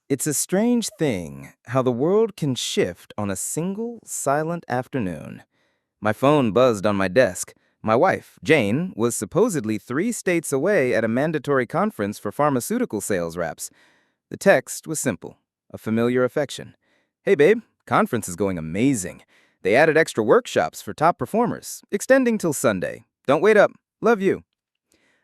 It's a strange thing how the world can shift on a single silent afternoon. My phone buzzed on my desk. My wife, Jane, was supposedly 3 states away at a mandatory conference for pharmaceutical sales reps. The text was simple, a familiar affection. Hey babe, conference is going amazing. They added extra workshops for top performers, extending till Sunday. Don't wait up. Love you.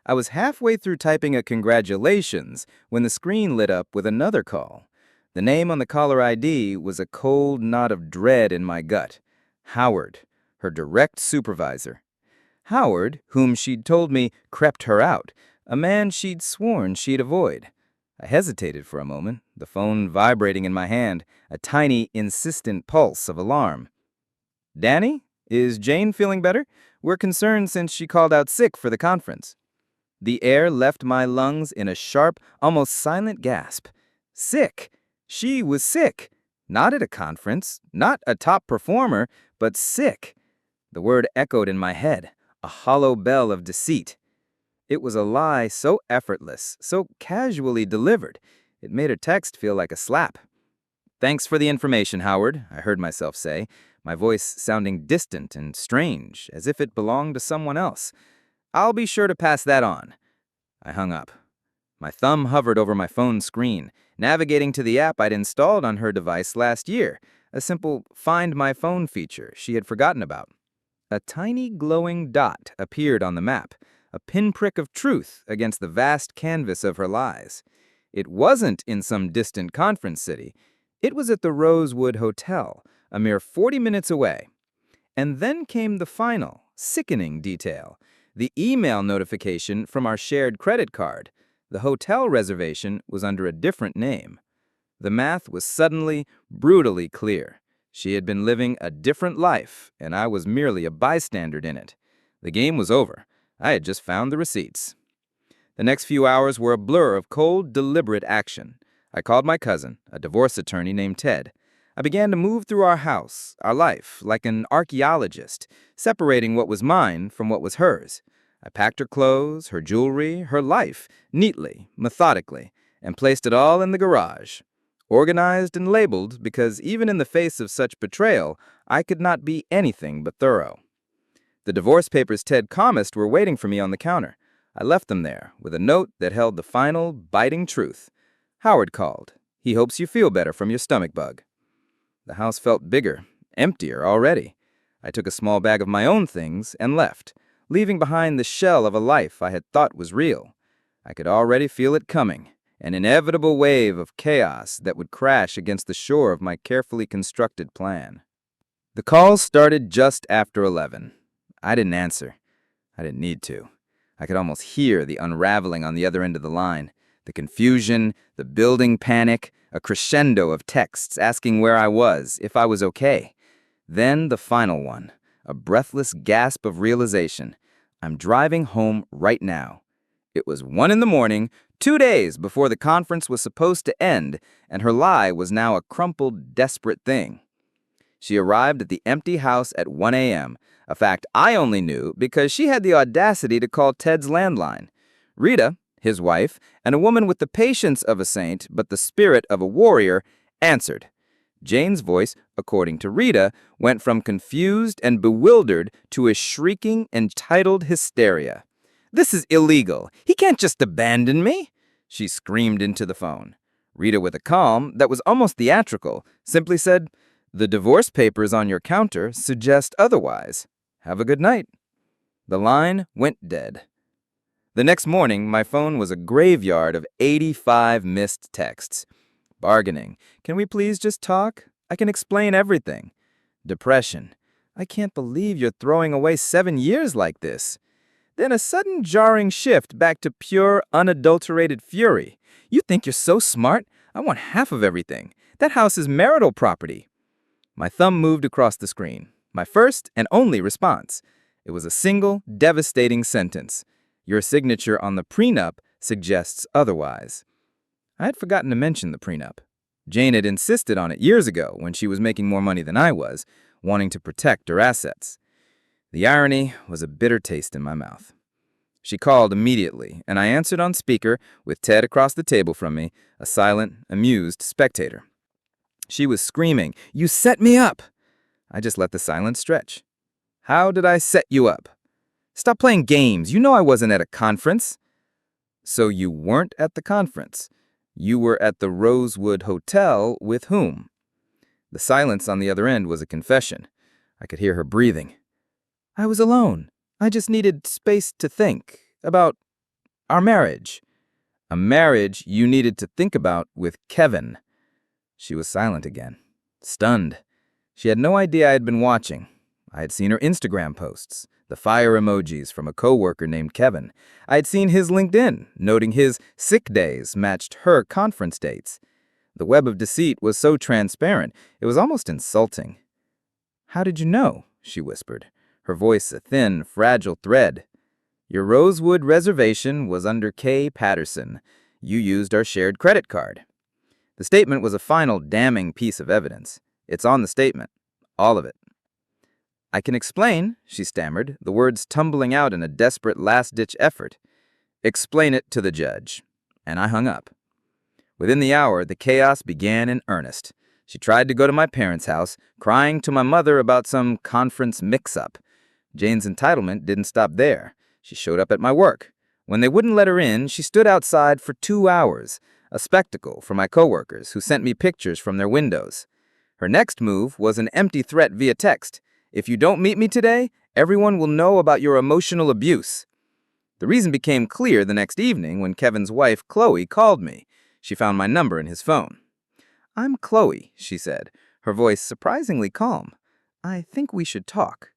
I was halfway through typing a congratulations when the screen lit up with another call. The name on the caller ID was a cold knot of dread in my gut. Howard, her direct supervisor. Howard, whom she'd told me crept her out, a man she'd sworn she'd avoid. I hesitated for a moment, the phone vibrating in my hand, a tiny, insistent pulse of alarm. Danny, is Jane feeling better? We're concerned since she called out sick for the conference. The air left my lungs in a sharp, almost silent gasp. Sick. She was sick. Not at a conference, not a top performer, but sick. The word echoed in my head, a hollow bell of deceit. It was a lie so effortless, so casually delivered, it made her text feel like a slap. Thanks for the information, Howard, I heard myself say, my voice sounding distant and strange, as if it belonged to someone else. I'll be sure to pass that on. I hung up. My thumb hovered over my phone screen, navigating to the app I'd installed on her device last year, a simple Find My Phone feature she had forgotten about. A tiny glowing dot appeared on the map, a pinprick of truth against the vast canvas of her lies. It wasn't in some distant conference city. It was at the Rosewood Hotel, a mere 40 minutes away. And then came the final, sickening detail. The email notification from our shared credit card. The hotel reservation was under a different name. The math was suddenly, brutally clear. She had been living a different life, and I was merely a bystander in it. The game was over. I had just found the receipts. The next few hours were a blur of cold, deliberate action. I called my cousin, a divorce attorney named Ted. I began to move through our house, our life, like an archaeologist, separating what was mine from what was hers. I packed her clothes, her jewelry, her life, neatly, methodically, and placed it all in the garage. Organized and labeled because even in the face of such betrayal, I could not be anything but thorough. The divorce papers Ted promised were waiting for me on the counter. I left them there, with a note that held the final, biting truth. Howard called. He hopes you feel better from your stomach bug. The house felt bigger, emptier already. I took a small bag of my own things and left, leaving behind the shell of a life I had thought was real. I could already feel it coming, an inevitable wave of chaos that would crash against the shore of my carefully constructed plan. The call started just after 11. I didn't answer. I didn't need to. I could almost hear the unraveling on the other end of the line, the confusion, the building panic, a crescendo of texts asking where I was, if I was okay. Then the final one, a breathless gasp of realization. I'm driving home right now. It was 1 a.m, 2 days before the conference was supposed to end, and her lie was now a crumpled, desperate thing. She arrived at the empty house at 1 a.m., a fact I only knew because she had the audacity to call Ted's landline. Rita, his wife, and a woman with the patience of a saint but the spirit of a warrior, answered. Jane's voice, according to Rita, went from confused and bewildered to a shrieking, entitled hysteria. "This is illegal. He can't just abandon me," she screamed into the phone. Rita, with a calm that was almost theatrical, simply said, "The divorce papers on your counter suggest otherwise. Have a good night." The line went dead. The next morning, my phone was a graveyard of 85 missed texts. Bargaining. "Can we please just talk? I can explain everything." Depression. "I can't believe you're throwing away 7 years like this." Then a sudden jarring shift back to pure, unadulterated fury. "You think you're so smart? I want half of everything. That house is marital property." My thumb moved across the screen. My first and only response. It was a single, devastating sentence. "Your signature on the prenup suggests otherwise." I had forgotten to mention the prenup. Jane had insisted on it years ago when she was making more money than I was, wanting to protect her assets. The irony was a bitter taste in my mouth. She called immediately, and I answered on speaker with Ted across the table from me, a silent, amused spectator. She was screaming, "You set me up!" I just let the silence stretch. "How did I set you up?" "Stop playing games. You know I wasn't at a conference." "So you weren't at the conference. You were at the Rosewood Hotel with whom?" The silence on the other end was a confession. I could hear her breathing. "I was alone. I just needed space to think about our marriage." "A marriage you needed to think about with Kevin." She was silent again, stunned. She had no idea I had been watching. I had seen her Instagram posts, the fire emojis from a coworker named Kevin. I had seen his LinkedIn, noting his sick days matched her conference dates. The web of deceit was so transparent, it was almost insulting. "How did you know?" she whispered, her voice a thin, fragile thread. "Your Rosewood reservation was under K. Patterson. You used our shared credit card." The statement was a final damning piece of evidence. It's on the statement. All of it. "I can explain," she stammered, the words tumbling out in a desperate last-ditch effort. "Explain it to the judge." And I hung up. Within the hour, the chaos began in earnest. She tried to go to my parents' house, crying to my mother about some conference mix-up. Jane's entitlement didn't stop there. She showed up at my work. When they wouldn't let her in, she stood outside for 2 hours, a spectacle for my coworkers who sent me pictures from their windows. Her next move was an empty threat via text. "If you don't meet me today, everyone will know about your emotional abuse." The reason became clear the next evening when Kevin's wife, Chloe, called me. She found my number in his phone. "I'm Chloe," she said, her voice surprisingly calm. "I think we should talk."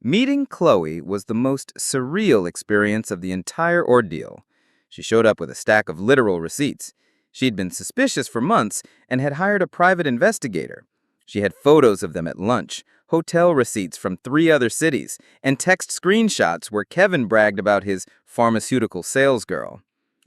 Meeting Chloe was the most surreal experience of the entire ordeal. She showed up with a stack of literal receipts. She'd been suspicious for months and had hired a private investigator. She had photos of them at lunch, hotel receipts from 3 other cities, and text screenshots where Kevin bragged about his pharmaceutical sales girl.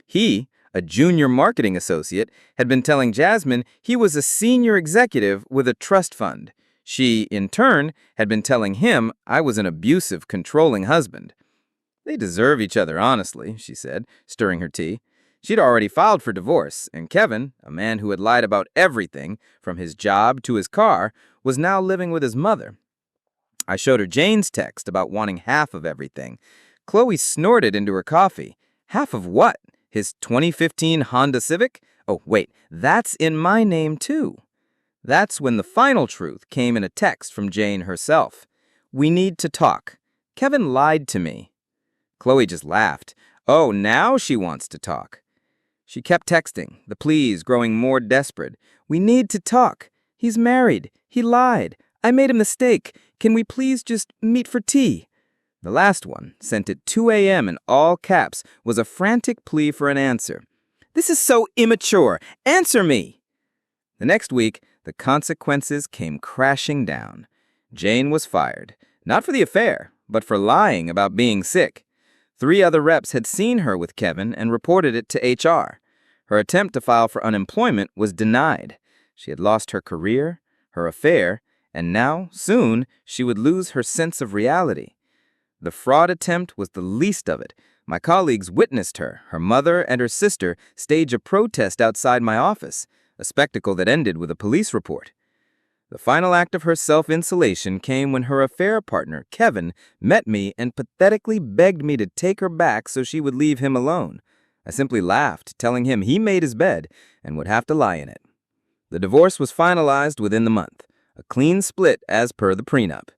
He, a junior marketing associate, had been telling Jasmine he was a senior executive with a trust fund. She, in turn, had been telling him I was an abusive, controlling husband. "They deserve each other, honestly," she said, stirring her tea. She'd already filed for divorce, and Kevin, a man who had lied about everything, from his job to his car, was now living with his mother. I showed her Jane's text about wanting half of everything. Chloe snorted into her coffee. "Half of what? His 2015 Honda Civic? Oh, wait, that's in my name, too." That's when the final truth came in a text from Jane herself. "We need to talk. Kevin lied to me." Chloe just laughed. Oh, now she wants to talk. She kept texting, the pleas growing more desperate. "We need to talk. He's married. He lied. I made a mistake. Can we please just meet for tea?" The last one, sent at 2 a.m. in all caps, was a frantic plea for an answer. "This is so immature. Answer me!" The next week, the consequences came crashing down. Jane was fired, not for the affair, but for lying about being sick. 3 other reps had seen her with Kevin and reported it to HR. Her attempt to file for unemployment was denied. She had lost her career, her affair, and now, soon, she would lose her sense of reality. The fraud attempt was the least of it. My colleagues witnessed her mother, and her sister stage a protest outside my office, a spectacle that ended with a police report. The final act of her self-insulation came when her affair partner, Kevin, met me and pathetically begged me to take her back so she would leave him alone. I simply laughed, telling him he made his bed and would have to lie in it. The divorce was finalized within the month, a clean split as per the prenup.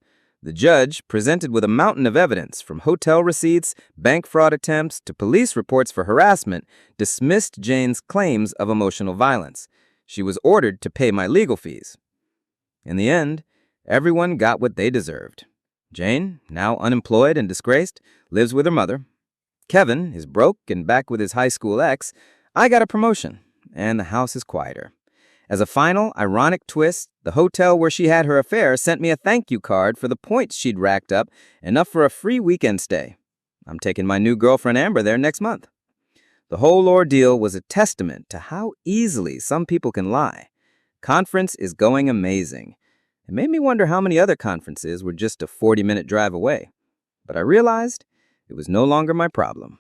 The judge, presented with a mountain of evidence from hotel receipts, bank fraud attempts, to police reports for harassment, dismissed Jane's claims of emotional violence. She was ordered to pay my legal fees. In the end, everyone got what they deserved. Jane, now unemployed and disgraced, lives with her mother. Kevin is broke and back with his high school ex. I got a promotion, and the house is quieter. As a final, ironic twist, the hotel where she had her affair sent me a thank you card for the points she'd racked up, enough for a free weekend stay. I'm taking my new girlfriend Amber there next month. The whole ordeal was a testament to how easily some people can lie. Conference is going amazing. It made me wonder how many other conferences were just a 40-minute drive away. But I realized it It was no longer my problem.